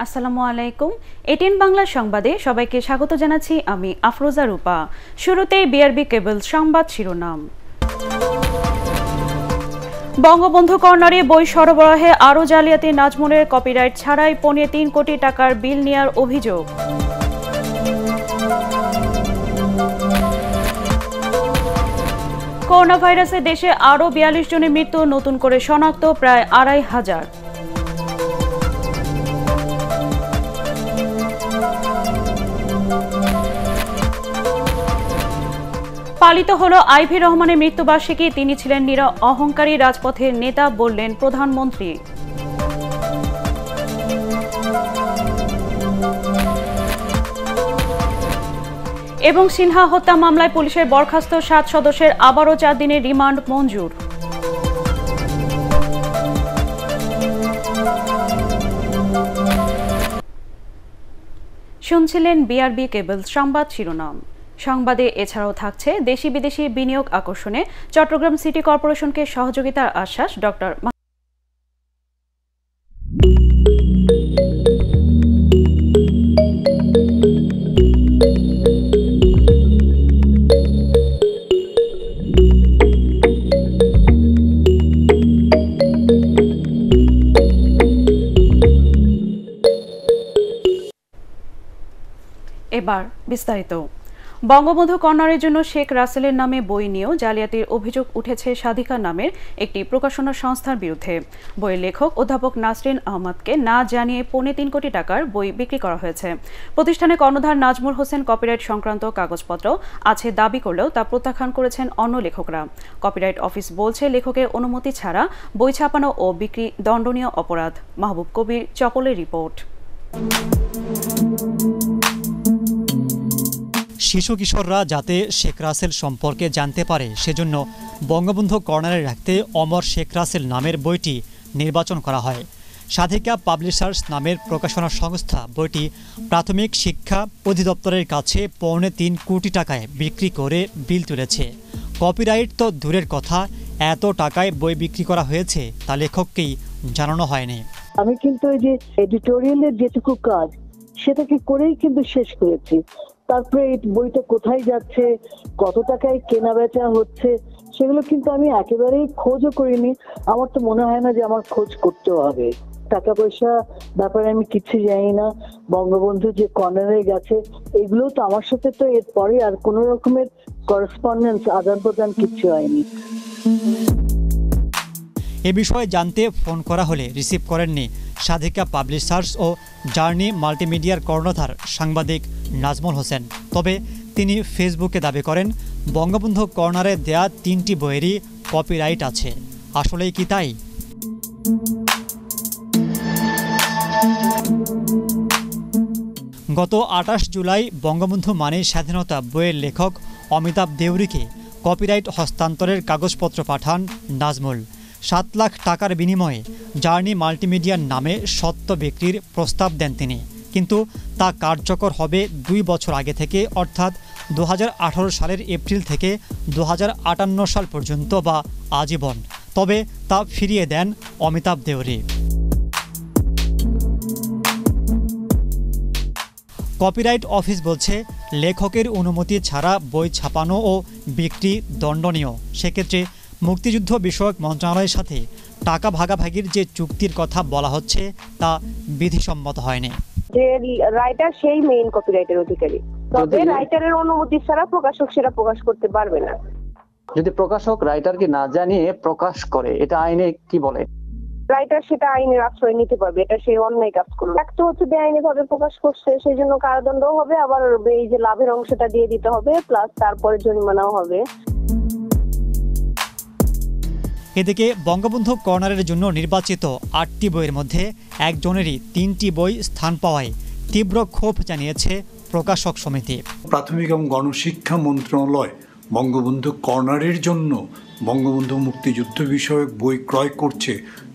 আসসালামু আলাইকুম। এটিএন বাংলা সংবাদে সবাইকে স্বাগত জানাচ্ছি আমি আফরোজা রূপা। শুরুতেই বিআরবি কেবল সংবাদ শিরোনাম। বঙ্গবন্ধু কর্নারে বই সরবরাহে আরও জালিয়াতি, নাজমুলের কপিরাইট ছাড়াই ৩.৫ কোটি টাকার বিল নেয়ার অভিযোগ। করোনা ভাইরাসে দেশে আরও ৪২ জনের মৃত্যু, নতুন করে শনাক্ত প্রায় ২৫০০। পালিত হলো আইভি রহমানের মৃত্যুবার্ষিকী। তিনি ছিলেন অহংকারী রাজপথের নেতা, বললেন প্রধানমন্ত্রী। এবং সিনহা হত্যা মামলায় পুলিশের বরখাস্ত ৭ সদস্যের আবারও ৪ দিনের রিমান্ড মঞ্জুর। শুনছিলেন বিআরবি কেবল সংবাদ শিরোনাম। সংবাদে এছাড়াও থাকছে দেশি বিদেশি বিনিয়োগ আকর্ষণে চট্টগ্রাম সিটি কর্পোরেশনকে সহযোগিতার আশ্বাস ডক্টর। এবার বিস্তারিত। বঙ্গবন্ধু কর্নারের জন্য শেখ রাসেলের নামে বই নিয়েও জালিয়াতির অভিযোগ উঠেছে সাধিকা নামের একটি প্রকাশনা সংস্থার বিরুদ্ধে। বইয়ের লেখক অধ্যাপক নাসরিন আহমদকে না জানিয়ে ৩.৫ কোটি টাকার বই বিক্রি করা হয়েছে। প্রতিষ্ঠানের কর্ণধার নাজমুল হোসেন কপিরাইট সংক্রান্ত কাগজপত্র আছে দাবি করলেও তা প্রত্যাখ্যান করেছেন অন্য লেখকরা। কপিরাইট অফিস বলছে, লেখকের অনুমতি ছাড়া বই ছাপানো ও বিক্রি দণ্ডনীয় অপরাধ। মাহবুব কবির চপলের রিপোর্ট। শিশু কিশোররা যাতে শেখ রাসেল সম্পর্কে জানতে পারে, সেজন্য বঙ্গবন্ধু কর্নারে রাখতে অমর শেখ রাসেল নামের বইটি নির্বাচন করা হয়। সাধিকা পাবলিশার্স নামের প্রকাশনা সংস্থা বইটি প্রাথমিক শিক্ষা অধিদপ্তরের কাছে ৩.৫ কোটি টাকায় বিক্রি করে বিল তুলেছে। কপিরাইট তো দূরের কথা, এত টাকায় বই বিক্রি করা হয়েছে তা লেখককেই জানানো হয়নি। আমি কিন্তু এই যে এডিটোরিয়ালের যেটুকু কাজ সেটাকে করেই কিন্তু শেষ করেছি। তারপরে এই বইটা কোথায় যাচ্ছে, কত টাকায় কেনা বেচা হচ্ছে, সেগুলো কিন্তু আমি একেবারেই খোঁজও করিনি। আমার তো মনে হয় না যে আমার খোঁজ করতেও হবে। টাকা পয়সা ব্যাপারে আমি কিছু জানি না। বঙ্গবন্ধু যে কর্নারে গেছে, এগুলো তো আমার সাথে তো এরপরে আর কোনো রকমের করেসপন্ডেন্স, আদান প্রদান কিছু হয়নি। এ বিষয়ে জানতে ফোন করা হলে রিসিভ করেননি সাধিকা পাবলিশার্স ও জার্নি মাল্টিমিডিয়ার কর্ণধার সাংবাদিক নাজমুল হোসেন। তবে তিনি ফেসবুকে দাবি করেন, বঙ্গবন্ধু কর্নারে দেয়া ৩টি বইয়েরই কপিরাইট আছে। আসলেই কি তাই? গত ২৮ জুলাই বঙ্গবন্ধু মানে স্বাধীনতা বইয়ের লেখক অমিতাভ দেউরিকে কপিরাইট হস্তান্তরের কাগজপত্র পাঠান নাজমুল। ৭ লাখ টাকার বিনিময়ে জার্নি মাল্টিমিডিয়ার নামে সত্য বিক্রির প্রস্তাব দেন তিনি। কিন্তু তা কার্যকর হবে ২ বছর আগে থেকে, অর্থাৎ ২০১৮ সালের এপ্রিল থেকে ২০৫৮ সাল পর্যন্ত বা আজীবন। তবে তা ফিরিয়ে দেন অমিতাভ দেউরি। কপিরাইট অফিস বলছে, লেখকের অনুমতি ছাড়া বই ছাপানো ও বিক্রি দণ্ডনীয়। সেক্ষেত্রে মুক্তিযুদ্ধ বিষয়ক মন্ত্রণালয়ের সাথে টাকা ভাগাভাগির যে চুক্তির কথা বলা হচ্ছে তা বিধিসম্মত হয়নি। যে রাইটার সেই মেইন কপিরাইটের অধিকারী, তবে রাইটারের অনুমতি ছাড়া প্রকাশক সেটা প্রকাশ করতে পারবে না। যদি প্রকাশক রাইটারকে না জানিয়ে প্রকাশ করে, এটা আইনে কি বলে? রাইটার সেটা আইনের আশ্রয় নিতে পারবে, এটা সেই অন্যায় কাজ করবে। একটা হচ্ছে বেআইনি ভাবে প্রকাশ করছে, সেই জন্য কারাদণ্ডও হবে, আবার এই যে লাভের অংশটা দিয়ে দিতে হবে, প্লাস তারপরে জরিমানাও হবে। এদিকে বঙ্গবন্ধু কর্নারের জন্য নির্বাচিত ৮টি বইয়ের মধ্যে একজনেরই ৩টি বই স্থান পাওয়ায় তীব্র ক্ষোভ জানিয়েছে প্রকাশক সমিতি। প্রাথমিক এবং গণশিক্ষা মন্ত্রণালয় বঙ্গবন্ধু কর্নারের জন্য বঙ্গবন্ধু মুক্তিযুদ্ধ বিষয়ক বই ক্রয় করছে,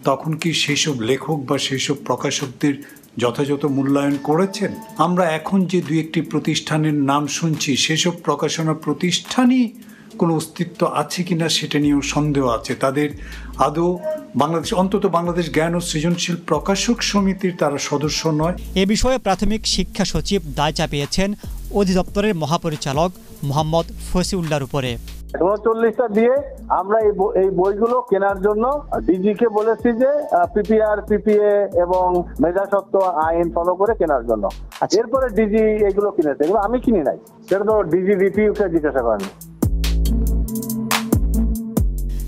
তখন কি সেসব লেখক বা সেসব প্রকাশকদের যথাযথ মূল্যায়ন করেছেন? আমরা এখন যে ২-১টি প্রতিষ্ঠানের নাম শুনছি, সেসব প্রকাশনা প্রতিষ্ঠানই কোনো অস্তিত্ব আছে কিনা সেটা নিয়েও সন্দেহ আছে। তাদের আদৌ বাংলাদেশ জ্ঞান ও সৃজনশীল প্রকাশক সমিতির তারা সদস্য নয়। এ বিষয়ে প্রাথমিক শিক্ষা সচিব দায় চাপিয়েছেন অধিদপ্তরের মহাপরিচালক মোহাম্মদ ফসিউল্লাহর উপরে। 39টা দিয়ে আমরা এই বইগুলো কেনার জন্য ডিজিকে বলেছি যে পিপিআর, পিপিএ এবং মেধাস্বত্ব আইন ফলো করে কেনার জন্য। এরপরে ডিজি এগুলো কিনেছে, এগুলো আমি কিনি নাই, সেটা তো ডিজি রিপিউকে জিজ্ঞাসা করেন।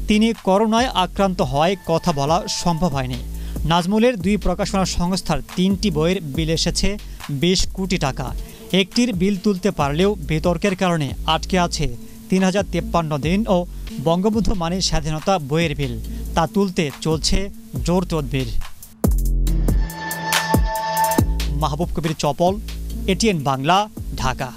তিনি করোনায় আক্রান্ত হওয়ায় কথা বলা সম্ভব হয়নি। নাজমুলের 2 প্রকাশনা সংস্থার 3টি বইয়ের বিল এসেছে 20 কোটি টাকা। একটির বিল তুলতে পারলেও বিতর্কের কারণে আটকে আছে 3053 দিন ও বঙ্গবন্ধু মানের স্বাধীনতা বইয়ের বিল। তা তুলতে চলছে জোর তদবির। মাহবুব কবির চপল, এটিএন বাংলা, ঢাকা।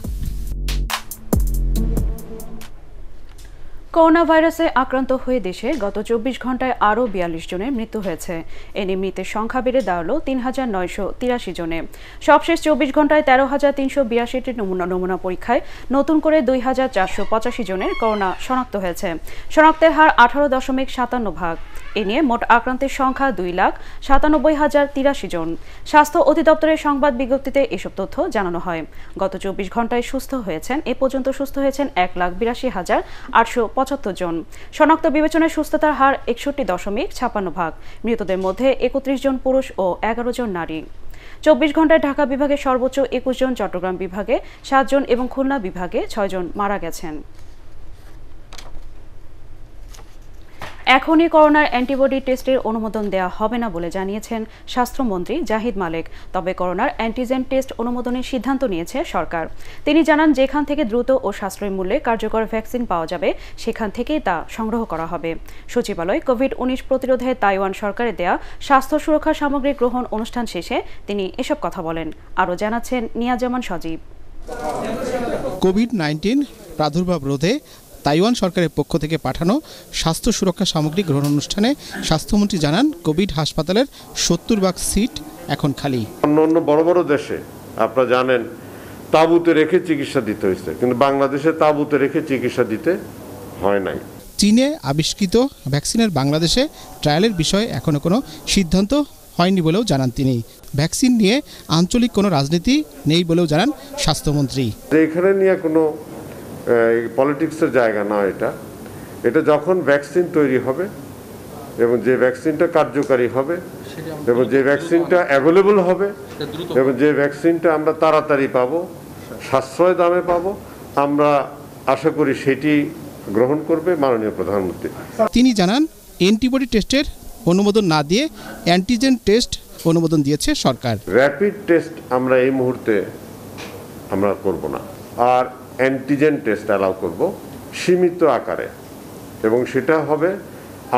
করোনা ভাইরাসে আক্রান্ত হয়ে দেশে গত 24 ঘন্টায় আরও 42 জনের মৃত্যু হয়েছে। এ নিয়ে মৃতের সংখ্যা বেড়ে দাঁড়ালো 3983 জনে। সবশেষ 24 ঘন্টায় 13,382টি নমুনা পরীক্ষায় নতুন করে 2485 জনের করোনা শনাক্ত হয়েছে। শনাক্তের হার 18.57%। এ নিয়ে মোট আক্রান্তের সংখ্যা 2,97,083 জন। স্বাস্থ্য অধিদপ্তরের সংবাদ বিজ্ঞপ্তিতে এসব তথ্য জানানো হয়। গত 24 ঘন্টায় সুস্থ হয়েছেন এ পর্যন্ত 1,82,875 জন। শনাক্ত বিবেচনায় সুস্থতার হার 61.56%। মৃতদের মধ্যে 31 জন পুরুষ ও 11 জন নারী। 24 ঘন্টায় ঢাকা বিভাগে সর্বোচ্চ 21 জন, চট্টগ্রাম বিভাগে 7 জন এবং খুলনা বিভাগে 6 জন মারা গেছেন। এখনই করোনার অ্যান্টিবডি টেস্টের অনুমোদন দেওয়া হবে না বলে জানিয়েছেন স্বাস্থ্যমন্ত্রী জাহিদ মালেক। তবে করোনার অ্যান্টিজেন টেস্ট অনুমোদনের সিদ্ধান্ত নিয়েছে সরকার। তিনি জানান, যেখান থেকে দ্রুত ও সাশ্রয়ী মূল্যে কার্যকর ভ্যাকসিন পাওয়া যাবে সেখান থেকেই তা সংগ্রহ করা হবে। সচিবালয় কোভিড-19 প্রতিরোধে তাইওয়ান সরকারের দেয়া স্বাস্থ্য সুরক্ষা সামগ্রী গ্রহণ অনুষ্ঠান শেষে তিনি এসব কথা বলেন। আরও জানাচ্ছেন নিয়াজ জামান সজীব। কোভিড-19 প্রাদুর্ভাব রোধে তাইওয়ান সরকারের পক্ষ থেকে পাঠানো স্বাস্থ্য সুরক্ষা সামগ্রী গ্রহণ অনুষ্ঠানে স্বাস্থ্যমন্ত্রী জানান, কোভিড হাসপাতালের 70% সিট এখন খালি। অন্য বড় বড় দেশে আপনারা জানেন তাঁবুতে রেখে চিকিৎসা দিতে হয়েছে, কিন্তু বাংলাদেশে তাঁবুতে রেখে চিকিৎসা দিতে হয় নাই। চীনে আবিষ্কৃত ভ্যাকসিনের বাংলাদেশে ট্রায়ালের বিষয়ে এখনো কোনো সিদ্ধান্ত হয়নি বলেও জানান তিনি। ভ্যাকসিন নিয়ে আঞ্চলিক কোনো রাজনীতি নেই বলেও জানান স্বাস্থ্যমন্ত্রী। এখানে নিয়ে কোনো পলিটিক্সের জায়গা না, এটা যখন ভ্যাকসিন তৈরি হবে এবং যে ভ্যাকসিনটা কার্যকারী হবে এবং যে ভ্যাকসিনটা অ্যাভেলেবল হবে এবং যে ভ্যাকসিনটা আমরা তাড়াতাড়ি পাবো, সাশ্রয় দামে পাবো, আমরা আশা করি সেটি গ্রহণ করবে মাননীয় প্রধানমন্ত্রী। তিনি জানান, অ্যান্টিবডি টেস্টের অনুমোদন না দিয়ে অ্যান্টিজেন টেস্ট অনুমোদন দিয়েছে সরকার। র্যাপিড টেস্ট আমরা এই মুহূর্তে আমরা করব না, আর অ্যান্টিজেন টেস্ট অ্যালাউ করব সীমিত আকারে, এবং সেটা হবে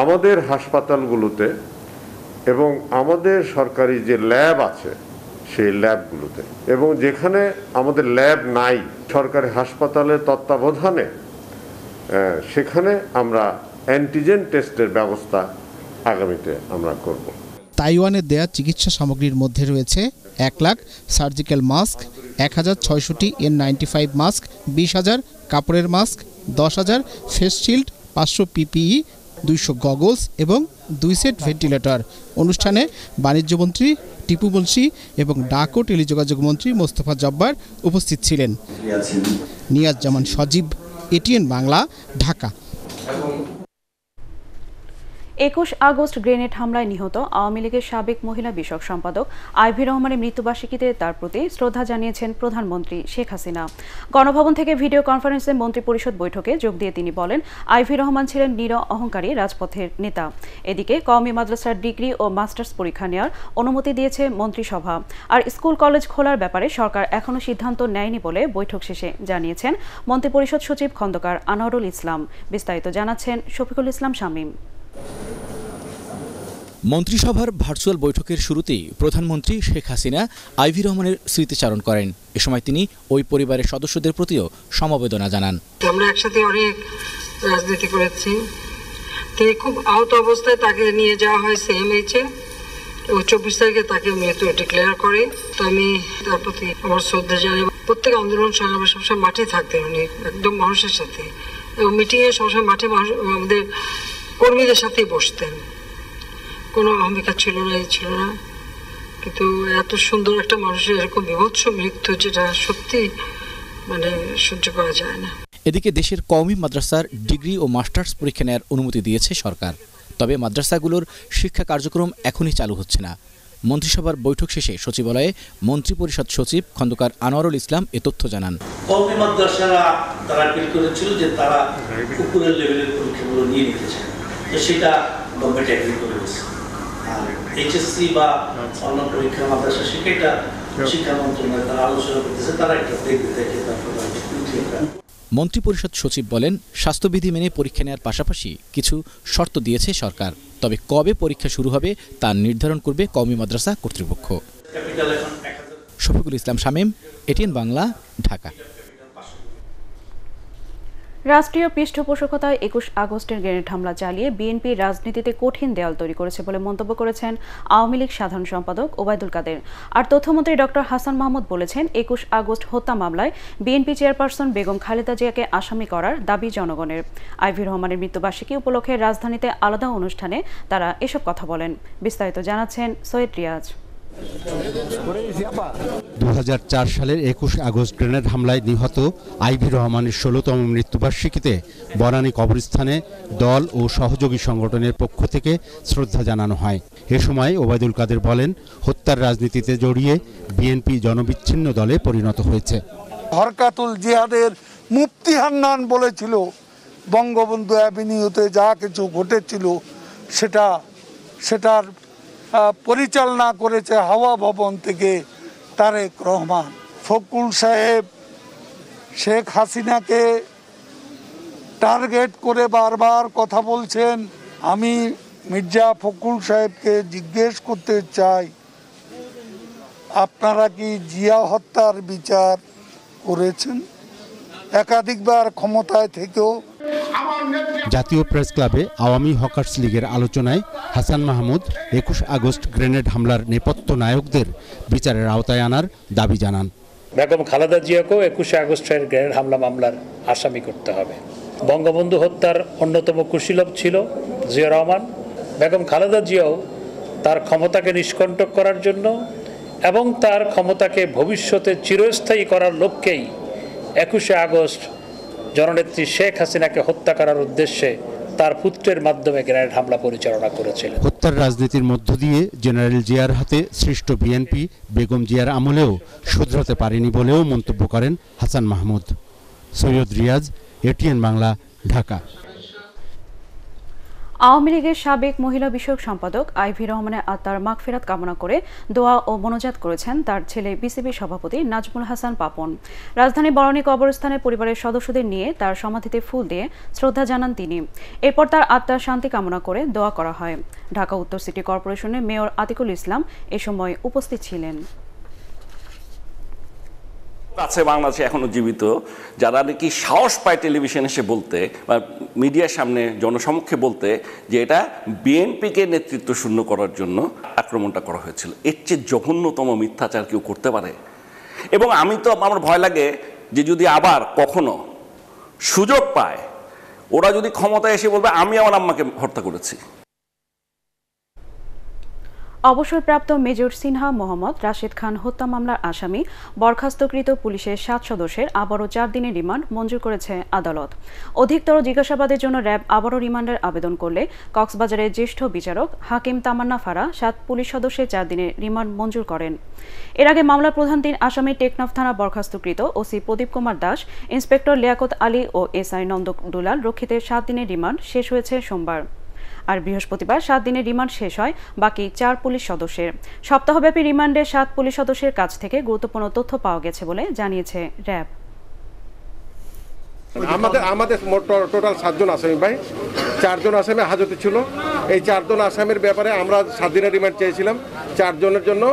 আমাদের হাসপাতালগুলোতে এবং আমাদের সরকারি যে ল্যাব আছে সেই ল্যাবগুলোতে, এবং যেখানে আমাদের ল্যাব নাই সরকারি হাসপাতালের তত্ত্বাবধানে সেখানে আমরা অ্যান্টিজেন টেস্টের ব্যবস্থা আগামীতে আমরা করব। তাইওয়ানের দেয়া চিকিৎসা সামগ্রীর মধ্যে রয়েছে 1 লাখ সার্জিক্যাল মাস্ক, 1060টি N95 মাস্ক, 20,000 কাপড়ের মাস্ক, 10,000 ফেস শিল্ড, 500 পিপিই, 200 গগলস এবং 2 সেট ভেন্টিলেটর। অনুষ্ঠানে বাণিজ্যমন্ত্রী টিপু মুন্সি এবং ডাক ও টেলিযোগাযোগ মন্ত্রী মোস্তফা জব্বার উপস্থিত ছিলেন। Niaz Zaman Sajib, ATN Bangla, Dhaka. 21 August grenade হামলায় নিহত আওয়ামী লীগের সাবেক মহিলা বিষয়ক সম্পাদক আইভি রহমানের মৃত্যুবার্ষিকীতে তার প্রতি শ্রদ্ধা জানিয়েছেন প্রধানমন্ত্রী শেখ হাসিনা। গণভবন থেকে ভিডিও কনফারেন্সে মন্ত্রিপরিষদ বৈঠকে যোগ দিয়ে তিনি বলেন, আইভি রহমান ছিলেন নিরীহ অহংকারী রাজপথের নেতা। এদিকে কওমি মাদ্রাসার ডিগ্রি ও মাস্টার্স পরীক্ষা নেওয়ার অনুমতি দিয়েছে মন্ত্রিসভা। আর স্কুল কলেজ খোলার ব্যাপারে সরকার এখনও সিদ্ধান্ত নেয়নি বলে বৈঠক শেষে জানিয়েছেন মন্ত্রিপরিষদ সচিব খন্দকার আনোয়ারুল ইসলাম। বিস্তারিত জানাচ্ছেন শফিকুল ইসলাম শামীম। মন্ত্রিসভার ভার্চুয়াল বৈঠকের শুরুতেই প্রধানমন্ত্রী শেখ হাসিনা আইভি রহমানের স্মৃতিচারণ করেন। এ সময় তিনি ওই পরিবারের সদস্যদের প্রতিও সমবেদনা জানান। আমরা একসাথে অনেক রাজনীতি করেছি। তিনি খুব আহত অবস্থায় তাকে নিয়ে যাওয়া হয় সিএমএইচে ও 24 তারিখে তাকে মৃত ডিক্লেয়ার করে। তো আমি তার প্রতি আমার শ্রদ্ধা জানাই। প্রত্যেক আন্দোলন সংগ্রামে সবসময় মাঠে থাকতেন উনি, একদম মানুষের সাথে এবং মিটিংয়ে সবসময় মাঠে আমাদের কর্মীদের সাথেই বসতেন, কোনো অহমিকা ছিল না, ছিল না। কিন্তু এত সুন্দর একটা মানুষের এরকম বিভৎস মৃত্যু, যেটা সত্যি মানে সহ্য করা যায় না। এদিকে দেশের কওমি মাদ্রাসার ডিগ্রি ও মাস্টার্স পরীক্ষা নেওয়ার অনুমতি দিয়েছে সরকার। তবে মাদ্রাসাগুলোর শিক্ষা কার্যক্রম এখনই চালু হচ্ছে না। মন্ত্রিসভার বৈঠক শেষে সচিবালয়ে মন্ত্রিপরিষদ সচিব খন্দকার আনোয়ারুল ইসলাম এ তথ্য জানান। কওমি মাদ্রাসারা তারা আপিল করেছিল যে তারা উপরের লেভেলের পরীক্ষাগুলো নিয়ে নিতে চায়, তো সেটা গভর্নমেন্ট এগ্রি করে দিয়েছে। আর এইচএসসি বা অন্য পরীক্ষা মাদ্রাসা শিক্ষা শিক্ষা মন্ত্রণালয় তারা আলোচনা করতেছে, তারা একটা দেখবে দেখে তারপরে মন্ত্রিপরিষদ সচিব বলেন, স্বাস্থ্যবিধি মেনে পরীক্ষা নেওয়ার পাশাপাশি কিছু শর্ত দিয়েছে সরকার। তবে কবে পরীক্ষা শুরু হবে তা নির্ধারণ করবে কওমি মাদ্রাসা কর্তৃপক্ষ। শফিকুল ইসলাম শামীম, এটিএন বাংলা, ঢাকা। রাষ্ট্রীয় পৃষ্ঠপোষকতায় ২১ আগস্টের গ্রেনেড হামলা চালিয়ে বিএনপি রাজনীতিতে কঠিন দেয়াল তৈরি করেছে বলে মন্তব্য করেছেন আওয়ামী লীগ সাধারণ সম্পাদক ওবায়দুল কাদের। আর তথ্যমন্ত্রী ডক্টর হাসান মাহমুদ বলেছেন, ২১ আগস্ট হত্যা মামলায় বিএনপি চেয়ারপারসন বেগম খালেদা জিয়াকে আসামি করার দাবি জনগণের। আইভি রহমানের মৃত্যুবার্ষিকী উপলক্ষে রাজধানীতে আলাদা অনুষ্ঠানে তারা এসব কথা বলেন। বিস্তারিত জানাচ্ছেন সৈয়দ রিয়াজ। ২০০৪ সালের ২১ আগস্ট গ্রেনেড হামলায় নিহত আইভি রহমানের ১৬তম মৃত্যুবার্ষিকীতে বনানী কবরস্থানে দল ও সহযোগী সংগঠনের পক্ষ থেকে শ্রদ্ধা জানানো হয়। এ সময় ওবায়দুল কাদের বলেন, হত্যার রাজনীতিতে জড়িয়ে বিএনপি জনবিচ্ছিন্ন দলে পরিণত হয়েছে। হরকাতুল জিহাদের মুফতি হান্নান বলেছিল, বঙ্গবন্ধু অ্যাভিনিউতে যা কিছু ঘটেছিল সেটার পরিচালনা করেছে হাওয়া ভবন থেকে তারেক রহমান। ফখরুল সাহেব শেখ হাসিনাকে টার্গেট করে বারবার কথা বলছেন। আমি মির্জা ফখরুল সাহেবকে জিজ্ঞেস করতে চাই, আপনারা কি জিয়া হত্যার বিচার করেছেন? একাধিকবার ক্ষমতায় থেকেও। জাতীয় প্রেস ক্লাবে আওয়ামী হকার্স লীগের আলোচনায় হাসান মাহমুদ ২১ আগস্ট গ্রেনেড হামলার নেপথ্য নায়কদের বিচারের আওতায় আনার দাবি জানান। বেগম খালেদা জিয়াকেও ২১ আগস্টের গ্রেনেড হামলা মামলার আসামি করতে হবে। বঙ্গবন্ধু হত্যার অন্যতম কুশীলব ছিল জিয়া রহমান। বেগম খালেদা জিয়াও তার ক্ষমতাকে নিষ্কণ্টক করার জন্য এবং তার ক্ষমতাকে ভবিষ্যতে চিরস্থায়ী করার লক্ষ্যেই ২১ আগস্ট জননেত্রী শেখ হাসিনাকে হত্যা করার উদ্দেশ্যে তার পুত্রের মাধ্যমে গ্রেনেড হামলা পরিচালনা করেছিল। হত্যার রাজনীতির মধ্য দিয়ে জেনারেল জিয়ার হাতে সৃষ্ট বিএনপি বেগম জিয়ার আমলেও শুধরাতে পারেনি বলেও মন্তব্য করেন হাসান মাহমুদ। সৈয়দ রিয়াজ, এটিএন বাংলা, ঢাকা। আওয়ামী লীগের সাবেক মহিলা বিষয়ক সম্পাদক আইভি রহমানের আত্মার মাগফিরাত কামনা করে দোয়া ও মোনাজাত করেছেন তার ছেলে বিসিবি সভাপতি নাজমুল হাসান পাপন। রাজধানী বনানী কবরস্থানে পরিবারের সদস্যদের নিয়ে তার সমাধিতে ফুল দিয়ে শ্রদ্ধা জানান তিনি। এরপর তার আত্মার শান্তি কামনা করে দোয়া করা হয়। ঢাকা উত্তর সিটি কর্পোরেশনের মেয়র আতিকুল ইসলাম এ সময় উপস্থিত ছিলেন। আছে বাংলাদেশে এখনো জীবিত যারা নাকি সাহস পায় টেলিভিশনে এসে বলতে বা মিডিয়ার সামনে জনসমক্ষে বলতে যে এটা বিএনপিকে নেতৃত্ব শূন্য করার জন্য আক্রমণটা করা হয়েছিল। এর চেয়ে জঘন্যতম মিথ্যাচার কেউ করতে পারে? এবং আমার ভয় লাগে যে যদি আবার কখনো সুযোগ পায় ওরা যদি ক্ষমতায় এসে বলবে আমি আমার আম্মাকে হত্যা করেছি। অবসরপ্রাপ্ত মেজর সিনহা মোহাম্মদ রাশেদ খান হত্যা মামলার আসামি বরখাস্তকৃত পুলিশের ৭ সদস্যের আবারও ৪ দিনের রিমান্ড মঞ্জুর করেছে আদালত। অধিকতর জিজ্ঞাসাবাদের জন্য র্যাব আবারও রিমান্ডের আবেদন করলে কক্সবাজারের জ্যেষ্ঠ বিচারক হাকিম তামান্না ফারা ৭ পুলিশ সদস্যের 4 দিনের রিমান্ড মঞ্জুর করেন। এর আগে মামলার প্রধান 3 আসামি টেকনাফ থানা বরখাস্তকৃত ওসি প্রদীপ কুমার দাস, ইন্সপেক্টর লিয়াকত আলী ও এসআই নন্দ দুলাল রক্ষিতের 7 দিনের রিমান্ড শেষ হয়েছে সোমবার। আর বৃহস্পতিবার 7 দিনের রিমান্ড শেষ হয় বাকি 4 পুলিশ সদস্যের। সপ্তাহব্যাপী রিমান্ডে 7 পুলিশ সদস্যের কাছ থেকে গুরুত্বপূর্ণ তথ্য পাওয়া গেছে বলে জানিয়েছে র্যাব। আমাদের টোটাল 7 জন আসামি ভাই, 4 জন আসামি হাজতে ছিল। এই 4 জন আসামির ব্যাপারে আমরা 7 দিনের রিমান্ড চেয়েছিলাম। 4 জনের জন্য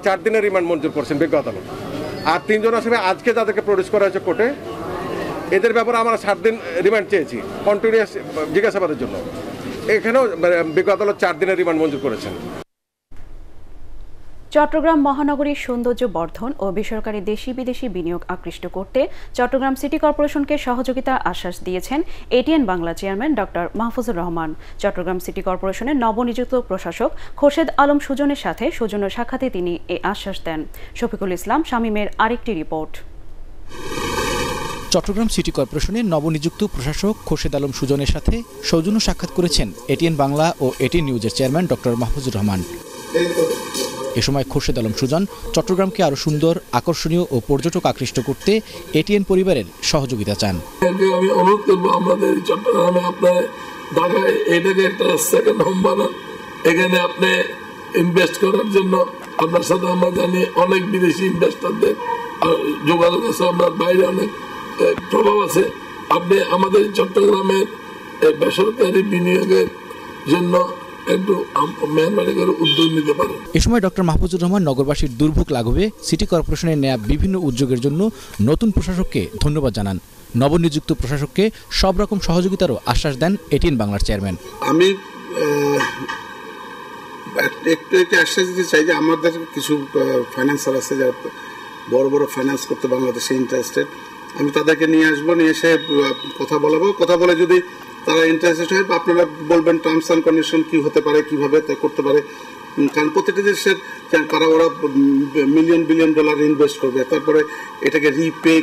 4 দিনের রিমান্ড মঞ্জুর করছেন বিজ্ঞ আদালত। আর 3 জন আসামি আজকে যাদেরকে প্রডিউস করা হয়েছে কোর্টে, এদের ব্যাপারে আমরা 7 দিন রিমান্ড চেয়েছি কন্টিনিউয়াস জিজ্ঞাসাবাদের জন্য। এখানেও বিজ্ঞ আদালত 4 দিনের রিমান্ড মঞ্জুর করেছেন। চট্টগ্রাম মহানগরীর সৌন্দর্য বর্ধন ও বেসরকারি দেশি বিদেশি বিনিয়োগ আকৃষ্ট করতে চট্টগ্রাম সিটি কর্পোরেশনকে সহযোগিতার আশ্বাস দিয়েছেন ATN Bangla chairman doctor Mahfuzur Rahman. Chittagong city কর্পোরেশনের নবনিযুক্ত প্রশাসক খোরশেদ আলম সুজনের সাথে সৌজন্য সাক্ষাতে তিনি এই আশ্বাস দেন। শফিকুল ইসলাম শামীমের আরেকটি রিপোর্ট। চট্টগ্রাম সিটি কর্পোরেশনের নবনিযুক্ত প্রশাসক খোরশেদ আলম সুজনের সাথে সৌজন্য সাক্ষাৎ করেছেন এটিএন বাংলা ও এটিএন নিউজের চেয়ারম্যান ডক্টর মাহফুজুর রহমান। এ সময় খোরশেদ আলম সুজন চট্টগ্রামকে আরো সুন্দর, আকর্ষণীয় ও পর্যটক আকৃষ্ট করতে এটিএন পরিবারের সহযোগিতা চান। আমি অনুরোধ করবো আমাদের চট্টগ্রামে আপনার ঢাকায় এটাকে একটা সেকেন্ড হোম বানান, এখানে আপনি ইনভেস্ট করার জন্য আপনার সাথে আমরা জানি অনেক বিদেশি ইনভেস্টরদের যোগাযোগ আছে, আমরা বাইরে অনেক প্রভাব আছে। আপনি আমাদের চট্টগ্রামের বেসরকারি বিনিয়োগের জন্য এ সময় ডক্টর মাহফুজুর রহমান নগরবাসীর দুর্ভোগ লাঘবে সিটি কর্পোরেশনের নেয়া বিভিন্ন উদ্যোগের জন্য নতুন প্রশাসককে ধন্যবাদ জানান। নবনিযুক্ত প্রশাসককে সব রকম সহযোগিতারও আশ্বাস দেন এটিএন বাংলার চেয়ারম্যান। আমি একটু আশ্বাস দিতে চাই যে আমাদের কিছু ফাইন্যান্সার আছে যারা বড় বড় ফাইন্যান্স করতে বাংলাদেশে ইন্টারেস্টেড, আমি তাদেরকে নিয়ে আসবো, নিয়ে এসে কথা বলাবো। কথা বলে যদি তারা ইন্টারেস্টেড হয় আপনারা বলবেন টার্মস অ্যান্ড কন্ডিশন কি হতে পারে, কিভাবে তা করতে পারে। কারণ প্রত্যেকটা দেশের তারা ওরা মিলিয়ন বিলিয়ন ডলার ইনভেস্ট করবে, তারপরে এটাকে রিপে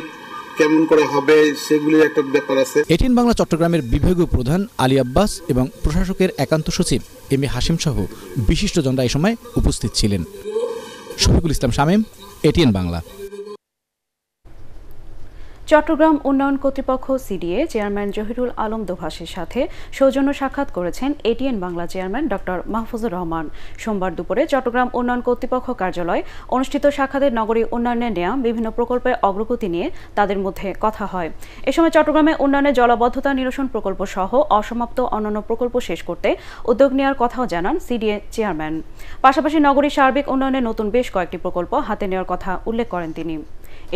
কেমন করে হবে সেগুলির একটা ব্যাপার আছে। এটিএন বাংলা চট্টগ্রামের বিভাগীয় প্রধান আলী আব্বাস এবং প্রশাসকের একান্ত সচিব এম এ হাশিম সহ বিশিষ্টজনরা এই সময় উপস্থিত ছিলেন। শফিকুল ইসলাম শামীম, এটিএন বাংলা। চট্টগ্রাম উন্নয়ন কর্তৃপক্ষ সিডিএ চেয়ারম্যান জহিরুল আলম দোভাষের সাথে সৌজন্য সাক্ষাৎ করেছেন ATN Bangla chairman doctor Mahfuzur Rahman. সোমবার দুপুরে চট্টগ্রাম উন্নয়ন কর্তৃপক্ষ কার্যালয়ে অনুষ্ঠিত সাক্ষাতে নগরী উন্নয়নে নেওয়া বিভিন্ন প্রকল্পের অগ্রগতি নিয়ে তাদের মধ্যে কথা হয়। এ সময় চট্টগ্রামে উন্নয়নে জলাবদ্ধতা নিরসন প্রকল্প সহ অসমাপ্ত অন্যান্য প্রকল্প শেষ করতে উদ্যোগ নেওয়ার কথাও জানান সিডিএ চেয়ারম্যান। পাশাপাশি নগরীর সার্বিক উন্নয়নে নতুন বেশ কয়েকটি প্রকল্প হাতে নেওয়ার কথা উল্লেখ করেন তিনি।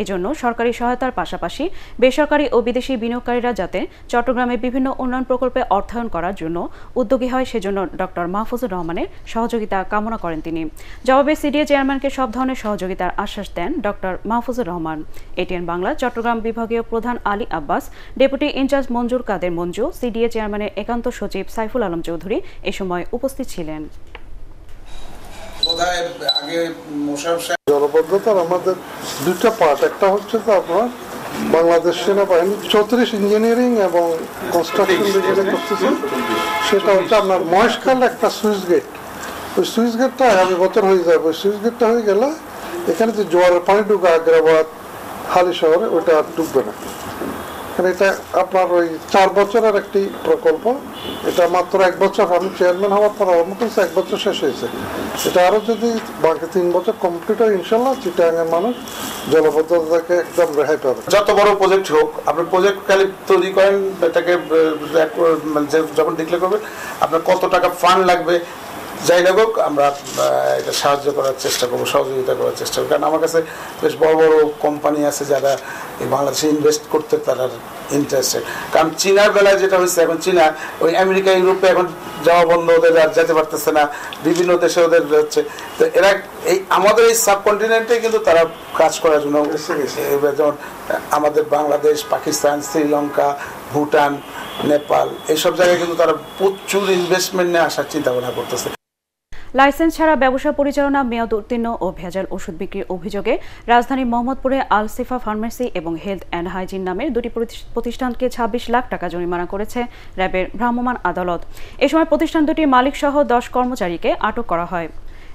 এজন্য সরকারি সহায়তার পাশাপাশি বেসরকারি ও বিদেশি বিনিয়োগকারীরা যাতে চট্টগ্রামে বিভিন্ন উন্নয়ন প্রকল্পে অর্থায়ন করার জন্য উদ্যোগী হয় সেজন্য ডক্টর মাহফুজুর রহমানের সহযোগিতা কামনা করেন তিনি। জবাবে সিডিএ চেয়ারম্যানকে সব ধরনের সহযোগিতার আশ্বাস দেন ডক্টর মাহফুজুর রহমান। এটিএন বাংলা চট্টগ্রাম বিভাগীয় প্রধান Ali Abbas, deputy in charge Manjur Kader Manju, CDA চেয়ারম্যানের একান্ত সচিব সাইফুল আলম চৌধুরী এ সময় উপস্থিত ছিলেন। জলবদ্ধতার আমাদের দুইটা পার্ট, একটা হচ্ছে তো আপনার বাংলাদেশ সেনাবাহিনী 34 ইঞ্জিনিয়ারিং এবং কনস্ট্রাকশন যেটা করতেছে সেটা হচ্ছে আপনার মহেশখাল একটা সুইচ গেট, ওই সুইচ গেটটা আগামী বছর হয়ে যাবে। ওই সুইচ গেটটা হয়ে গেলে এখানে যে জোয়ারের পানি ঢুকে আগ্রাবাদ হালি শহরে ওইটা আর ঢুকবে না। এটা আপনার ওই 4 বছরের একটি প্রকল্প, এটা মাত্র 1 বছর আমি চেয়ারম্যান হওয়ার পর আরম্ভ করেছি, 1 বছর শেষ হয়েছে। এটা আরো যদি বাকি 3 বছর কমপ্লিট হয় ইনশাল্লাহ চিটাগাংয়ের মানুষ জলবদ্ধতা থেকে একদম রেহাই পাবে। যত বড় প্রজেক্ট হোক আপনি প্রজেক্ট খালি তৈরি করেন, এটাকে যখন ডিক্লেয়ার করবেন আপনার কত টাকা ফান্ড লাগবে যাই লাগুক আমরা এটা সাহায্য করার চেষ্টা করবো, সহযোগিতা করার চেষ্টা করবো। কারণ আমার কাছে বেশ বড় বড় কোম্পানি আছে যারা এই বাংলাদেশে ইনভেস্ট করতে তারা ইন্টারেস্টেড। কারণ চীনার বেলায় যেটা হয়েছে, এখন চীনা ওই আমেরিকা ইউরোপে এখন যাওয়া বন্ধ, ওদের আর যেতে পারতেছে না, বিভিন্ন দেশে ওদের হচ্ছে। তো এরা এই আমাদের এই সাবকন্টিনেন্টে কিন্তু তারা কাজ করার জন্য যেমন আমাদের বাংলাদেশ, পাকিস্তান, শ্রীলঙ্কা, ভুটান, নেপাল এইসব জায়গায় কিন্তু তারা প্রচুর ইনভেস্টমেন্ট নিয়ে আসার চিন্তা ভাবনা করতেছে। লাইসেন্স ছাড়া ব্যবসা পরিচালনা, মেয়াদ উত্তীর্ণ ও ভেজাল ওষুধ বিক্রির অভিযোগে রাজধানীর মোহাম্মদপুরে আল সিফা ফার্মেসি এবং হেলথ অ্যান্ড হাইজিন নামের দুটি প্রতিষ্ঠানকে 26 লাখ টাকা জরিমানা করেছে র্যাবের ভ্রাম্যমাণ আদালত। এ সময় প্রতিষ্ঠান দুটির মালিক সহ 10 কর্মচারীকে আটক করা হয়।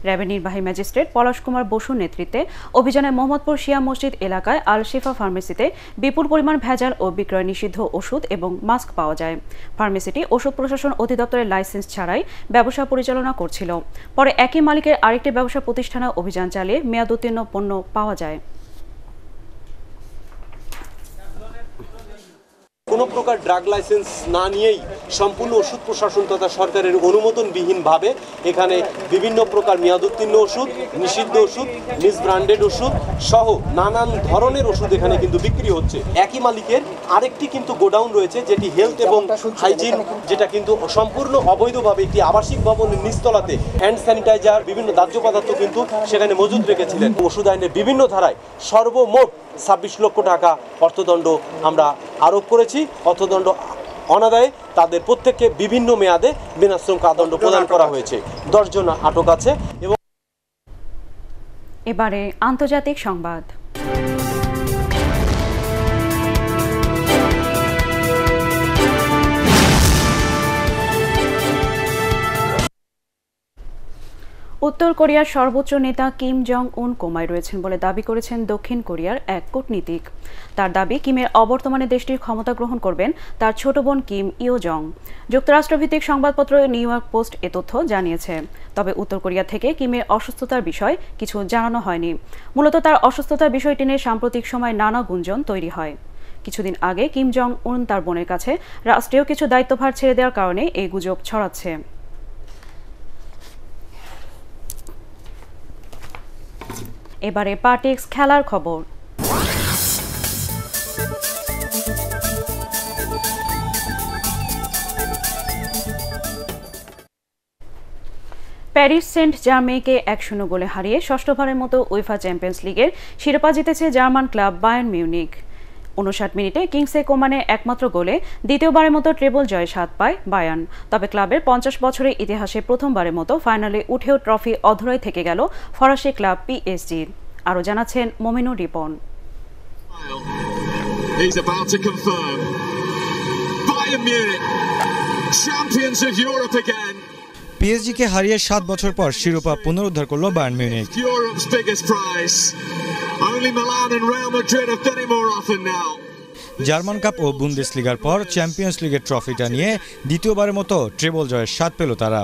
র্যাবের নির্বাহী ম্যাজিস্ট্রেট পলাশ কুমার বসুর নেতৃত্বে অভিযানে মোহাম্মদপুর শিয়া মসজিদ এলাকায় আল শিফা ফার্মেসিতে বিপুল পরিমাণ ভেজাল ও বিক্রয় নিষিদ্ধ ওষুধ এবং মাস্ক পাওয়া যায়। ফার্মেসিটি ওষুধ প্রশাসন অধিদপ্তরের লাইসেন্স ছাড়াই ব্যবসা পরিচালনা করছিল। পরে একই মালিকের আরেকটি ব্যবসা প্রতিষ্ঠানে অভিযান চালিয়ে মেয়াদ উত্তীর্ণ পণ্য পাওয়া যায়। কোনো প্রকার ড্রাগ লাইসেন্স না নিয়েই সম্পূর্ণ ওষুধ প্রশাসন তথা সরকারের অনুমোদনবিহীনভাবে এখানে বিভিন্ন প্রকার মেয়াদোত্তীর্ণ ওষুধ, নিষিদ্ধ ওষুধ, মিস ব্র্যান্ডেড ওষুধ সহ নানান ধরনের ওষুধ এখানে কিন্তু বিক্রি হচ্ছে। একই মালিকের আরেকটি কিন্তু গোডাউন রয়েছে যেটি হেলথ এবং হাইজিন, যেটা কিন্তু সম্পূর্ণ অবৈধভাবে একটি আবাসিক ভবনের নিচতলাতে হ্যান্ড স্যানিটাইজার, বিভিন্ন দাহ্য পদার্থ কিন্তু সেখানে মজুদ রেখেছিলেন। ওষুধ আইনের বিভিন্ন ধারায় সর্বমোট 26 লক্ষ টাকা অর্থদণ্ড আমরা আরোপ করেছি। অর্থদণ্ড অনাদায়ে তাদের প্রত্যেককে বিভিন্ন মেয়াদে বিনাশ্রম কারাদণ্ড প্রদান করা হয়েছে। 10 জন আটক আছে। এবং এবারে আন্তর্জাতিক সংবাদ। উত্তর কোরিয়ার সর্বোচ্চ নেতা কিম জং উন কোমায় রয়েছেন বলে দাবি করেছেন দক্ষিণ কোরিয়ার এক কূটনীতিক। তার দাবি, কিমের অবর্তমানে দেশটির ক্ষমতা গ্রহণ করবেন তার ছোট বোন কিম ইও জং। যুক্তরাষ্ট্রভিত্তিক সংবাদপত্র নিউ ইয়র্ক পোস্ট এ তথ্য জানিয়েছে। তবে উত্তর কোরিয়া থেকে কিমের অসুস্থতার বিষয় কিছু জানানো হয়নি। মূলত তার অসুস্থতার বিষয়টি নিয়ে সাম্প্রতিক সময় নানা গুঞ্জন তৈরি হয়। কিছুদিন আগে কিম জং উন তার বোনের কাছে রাষ্ট্রীয় কিছু দায়িত্বভার ছেড়ে দেওয়ার কারণে এই গুজব ছড়াচ্ছে। এবারে পার্টিক্স খেলার খবর। প্যারিস সেন্ট জার্মেইকে 1-0 গোলে হারিয়ে ষষ্ঠবারের মতো উয়েফা চ্যাম্পিয়ন্স লিগের শিরোপা জিতেছে জার্মান ক্লাব বায়ার্ন মিউনিখ। 59 মিনিটে কিংসে কোমানে একমাত্র গোলে দ্বিতীয়বারের মতো ট্রেবল জয়ে স্বাদ পায় বায়ার্ন। তবে ক্লাবের 50 বছরের ইতিহাসে প্রথমবারের মতো ফাইনালে উঠেও ট্রফি অধরাই থেকে গেল ফরাসি ক্লাব পিএসজির। আরও জানাচ্ছেন মমিনুর রিপন। পিএসজিকে হারিয়ে 7 বছর পর শিরোপা পুনরুদ্ধার করল বায়ার্ন মিউনিখ। জার্মান কাপ ও বুন্দেসলিগার পর চ্যাম্পিয়ন্স লিগের ট্রফিটা নিয়ে দ্বিতীয়বারের মতো ট্রেবল জয়ের স্বাদ পেল তারা।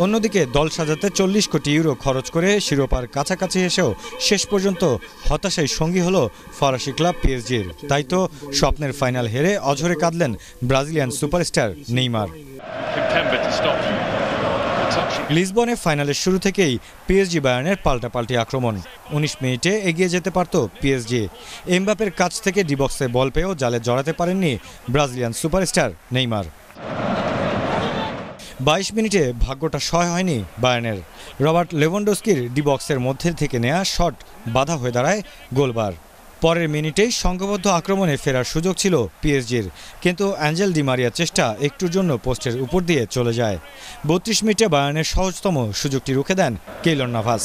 অন্যদিকে দল সাজাতে 40 কোটি ইউরো খরচ করে শিরোপার কাছাকাছি এসেও শেষ পর্যন্ত হতাশায় সঙ্গী হলো ফরাসি ক্লাব পিএসজির। তাই তো স্বপ্নের ফাইনাল হেরে অঝরে কাঁদলেন ব্রাজিলিয়ান সুপারস্টার নেইমার। লিসবনে ফাইনালের শুরু থেকেই পিএসজি বায়ার্নের পাল্টাপাল্টি আক্রমণ। 19 মিনিটে এগিয়ে যেতে পারত পিএসজি। এমবাপের কাছ থেকে ডিবক্সে বল পেয়েও জালে জড়াতে পারেননি ব্রাজিলিয়ান সুপারস্টার নেইমার। 22 মিনিটে ভাগ্যটা সহায় হয়নি বায়ার্নের। রবার্ট লেভানডস্কির ডিবক্সের মধ্যে থেকে নেয়া শট বাধা হয়ে দাঁড়ায় গোলবার। পরের মিনিটেই সংঘবদ্ধ আক্রমণে ফেরার সুযোগ ছিল পিএসজির, কিন্তু অ্যাঞ্জেল ডি মারিয়ার চেষ্টা একটুর জন্য পোস্টের উপর দিয়ে চলে যায়। 32 মিনিটে বায়ার্নের সহজতম সুযোগটি রুখে দেন কেইলর নাভাস।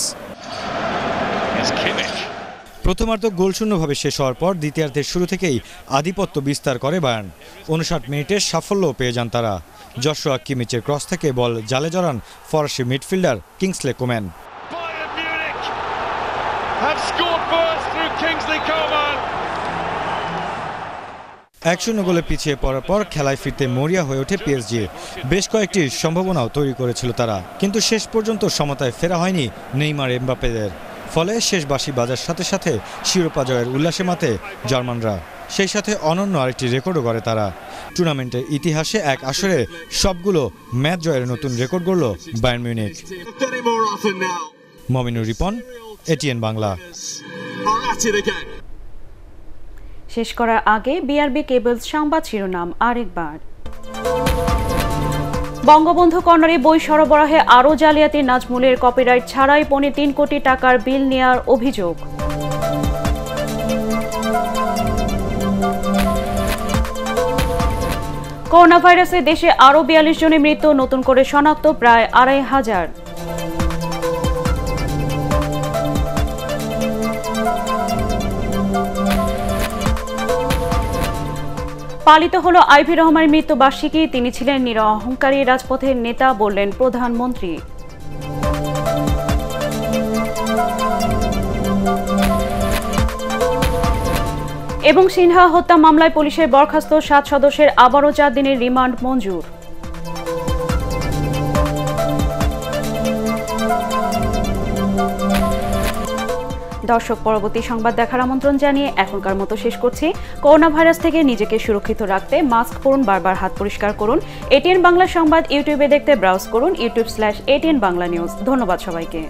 প্রথমার্ধ গোলশূন্যভাবে শেষ হওয়ার পর দ্বিতীয়ার্ধের শুরু থেকেই আধিপত্য বিস্তার করে বায়ার্ন। 59 মিনিটের সাফল্যও পেয়ে যান তারা। জশুয়া কিমিচের ক্রস থেকে বল জালে জড়ান ফরাসি মিডফিল্ডার কিংসলে কোম্যান। 1-0 গোলে পিছিয়ে পড়ার পর খেলায় ফিরতে মরিয়া হয়ে ওঠে পিএসজি। বেশ কয়েকটি সম্ভাবনাও তৈরি করেছিল তারা, কিন্তু শেষ পর্যন্ত সমতায় ফেরা হয়নি নেইমার এমবাপ্পেদের। ফলে শেষ বাঁশি বাজার সাথে সাথে শিরোপা জয়ের উল্লাসে মাতে জার্মানরা। সেই সাথে অনন্য আরেকটি রেকর্ডও গড়ে তারা। টুর্নামেন্টের ইতিহাসে এক আসরে সবগুলো ম্যাচ জয়ের নতুন রেকর্ড গড়ল Bayern Munich. Mominur Ripon, ATN Bangla. শেষ করার আগে বিআরবি কেবলস সংবাদ শিরোনাম আরেকবার। বঙ্গবন্ধু কর্নারে বই সরবরাহে আরও জালিয়াতি। নাজমুলের কপিরাইট ছাড়াই 3 কোটি টাকার বিল নেয়ার অভিযোগ। করোনা ভাইরাসে দেশে আরও 42 জনের মৃত্যু, নতুন করে শনাক্ত প্রায় 2500। পালিত হলো আইভি রহমানের মৃত্যুবার্ষিকী। তিনি ছিলেন নিরহংকারী রাজপথের নেতা, বললেন প্রধানমন্ত্রী। এবং সিনহা হত্যা মামলায় পুলিশের বরখাস্ত 7 সদস্যের আবারও 4 দিনের রিমান্ড মঞ্জুর। দর্শক, পরবর্তী সংবাদ দেখার আমন্ত্রণ জানিয়ে এখনকার মতো শেষ করছি। করোনা ভাইরাস থেকে নিজেকে সুরক্ষিত রাখতে মাস্ক পরুন, বারবার হাত পরিষ্কার করুন। এটিএন বাংলা সংবাদ ইউটিউবে দেখতে ব্রাউজ করুন youtube/ATN বাংলা নিউজ। ধন্যবাদ সবাইকে।